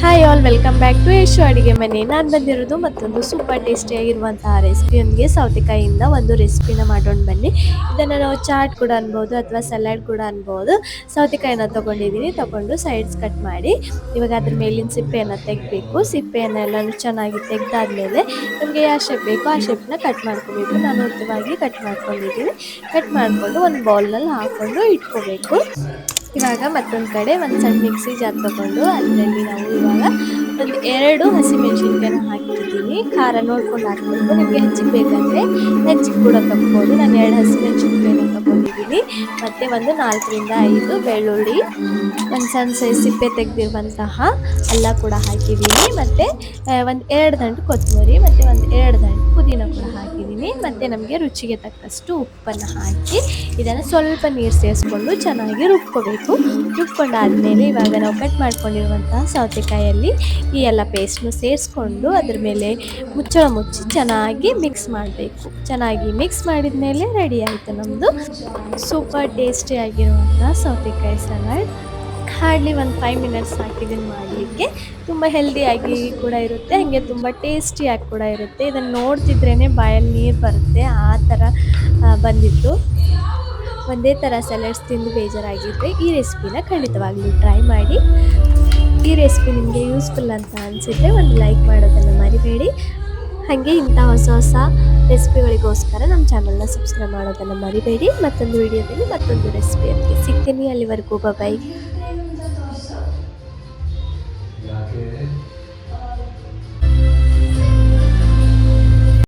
Hi all welcome back to Yashu ಅಡಿಗೆ ಮನೆ. ನಾನು ಬಂದಿರೋದು ಮತ್ತೊಂದು ಸೂಪರ್ ಟೇಸ್ಟಿಯಾಗಿರುವಂತಹ ರೆಸಿಪಿಯೊಂದಿಗೆ. ಸೌತೆಕಾಯಿಯಿಂದ ಒಂದು ರೆಸಿಪಿನ ಮಾಡೋಣ ಬನ್ನಿ. ಇದನ್ನು ನಾವು ಚಾಟ್ ಕೂಡ ಅನ್ಬೋದು ಅಥವಾ ಸಲಾಡ್ ಕೂಡ ಅನ್ಬೋದು. ಸೌತೆಕಾಯಿನ ತಗೊಂಡು ಸೈಡ್ಸ್ ಕಟ್ ಮಾಡಿ ಇವಾಗ ಅದ್ರ ಮೇಲಿನ ಸಿಪ್ಪೆಯನ್ನು ತೆಗಿಬೇಕು. ಸಿಪ್ಪೆಯನ್ನೆಲ್ಲನೂ ಚೆನ್ನಾಗಿ ತೆಗೆದಾದ್ಮೇಲೆ ನಮಗೆ ಯಾವ ಶೇಪ್ ಬೇಕೋ ಆ ಶೇಪ್ನ ಕಟ್ ಮಾಡ್ಕೋಬೇಕು. ನಾನು ಉದ್ದವಾಗಿ ಕಟ್ ಮಾಡ್ಕೊಂಡಿದ್ದೀನಿ. ಕಟ್ ಮಾಡಿಕೊಂಡು ಒಂದು ಬೌಲ್ನಲ್ಲಿ ಹಾಕ್ಕೊಂಡು ಇಟ್ಕೋಬೇಕು. ಇವಾಗ ಮತ್ತೊಂದು ಕಡೆ ಒಂದು ಸಣ್ಣ ಮಿಕ್ಸಿ ಜಾರ್ ತಗೊಂಡು ಅದರಲ್ಲಿ ನಾವು ಇವಾಗ ಒಂದು 2 ಹಸಿಮೆಣಸಿನ್ಕಾಯಿನ ಹಾಕಿದ್ದೀನಿ. ಖಾರ ನೋಡ್ಕೊಂಡು ಹಾಕಬೇಕು. ನಿಮಗೆ ಹೆಚ್ಚಿಗೆ ಬೇಕಂದರೆ ಹೆಚ್ಚಿಗೆ ಕೂಡ ತಗೋಬೋದು. ನಾನು 2 ಹಸಿಮೆಣಸಿನ್ಕಾಯಿನ ತಗೊಂಡಿದ್ದೀನಿ. ಮತ್ತು ಒಂದು 4ರಿಂದ 5 ಬೆಳ್ಳುಳ್ಳಿ, ಒಂದು ಸಣ್ಣ ಸೈಜ್ ಸಿಪ್ಪೆ ತೆಗೆದಿರುವಂತಹ ಅಲ್ಲ ಕೂಡ ಹಾಕಿದ್ದೀನಿ. ಮತ್ತು ಒಂದು 2 ದಂಟು ಕೊತ್ತಂಬರಿ ಮತ್ತು ಒಂದು 2 ದಂಟು ಪುದೀನ ಕೂಡ ಹಾಕಿದ್ದೀನಿ. ಮತ್ತು ನಮಗೆ ರುಚಿಗೆ ತಕ್ಕಷ್ಟು ಉಪ್ಪನ್ನು ಹಾಕಿ ಇದನ್ನು ಸ್ವಲ್ಪ ನೀರು ಸೇರಿಸ್ಕೊಂಡು ಚೆನ್ನಾಗಿ ರುಬ್ಕೋಬೇಕು. ರುಬ್ಕೊಂಡಾದಮೇಲೆ ಇವಾಗ ನಾವು ಕಟ್ ಮಾಡ್ಕೊಂಡಿರುವಂತಹ ಸೌತೆಕಾಯಲ್ಲಿ ಈ ಎಲ್ಲ ಪೇಸ್ಟ್ನು ಸೇರಿಸ್ಕೊಂಡು ಅದ್ರ ಮೇಲೆ ಮುಚ್ಚಳ ಮುಚ್ಚಿ ಚೆನ್ನಾಗಿ ಮಿಕ್ಸ್ ಮಾಡಬೇಕು. ಚೆನ್ನಾಗಿ ಮಿಕ್ಸ್ ಮಾಡಿದ ಮೇಲೆ ರೆಡಿ ಆಯಿತು ನಮ್ಮದು ಸೂಪರ್ ಟೇಸ್ಟಿಯಾಗಿರುವಂಥ ಸೌತೆಕಾಯಿ ಸಲಾಡ್. ಹಾರ್ಡ್ಲಿ ಒಂದು 5 ಮಿನಿಟ್ಸ್ ಹಾಕಿದ್ದೀನಿ ಮಾಡಲಿಕ್ಕೆ. ತುಂಬ ಹೆಲ್ದಿಯಾಗಿ ಕೂಡ ಇರುತ್ತೆ, ಹಾಗೆ ತುಂಬ ಟೇಸ್ಟಿಯಾಗಿ ಕೂಡ ಇರುತ್ತೆ. ಇದನ್ನು ನೋಡ್ತಿದ್ರೇ ಬಾಯಲ್ಲಿ ನೀರು ಬರುತ್ತೆ, ಆ ಥರ ಬಂದಿತ್ತು. ಒಂದೇ ಥರ ಸಲಾಡ್ಸ್ ತಿಂದು ಬೇಜಾರಾಗಿದ್ದರೆ ಈ ರೆಸಿಪಿನ ಖಂಡಿತವಾಗ್ಲೂ ಟ್ರೈ ಮಾಡಿ. ಈ ರೆಸಿಪಿ ನಿಮಗೆ ಯೂಸ್ಫುಲ್ ಅಂತ ಅನಿಸಿದರೆ ಒಂದು ಲೈಕ್ ಮಾಡೋದನ್ನು ಮರಿಬೇಡಿ. ಹಾಗೆ ಇಂಥ ಹೊಸ ರೆಸಿಪಿಗಳಿಗೋಸ್ಕರ ನಮ್ಮ ಚಾನಲ್ನ ಸಬ್ಸ್ಕ್ರೈಬ್ ಮಾಡೋದನ್ನು ಮರಿಬೇಡಿ. ಮತ್ತೊಂದು ವಿಡಿಯೋದಲ್ಲಿ ಮತ್ತೊಂದು ರೆಸಿಪಿಯೊಂದಿಗೆ ಸಿಗ್ತೀನಿ. ಅಲ್ಲಿವರೆಗೂ ಬಾಯ್.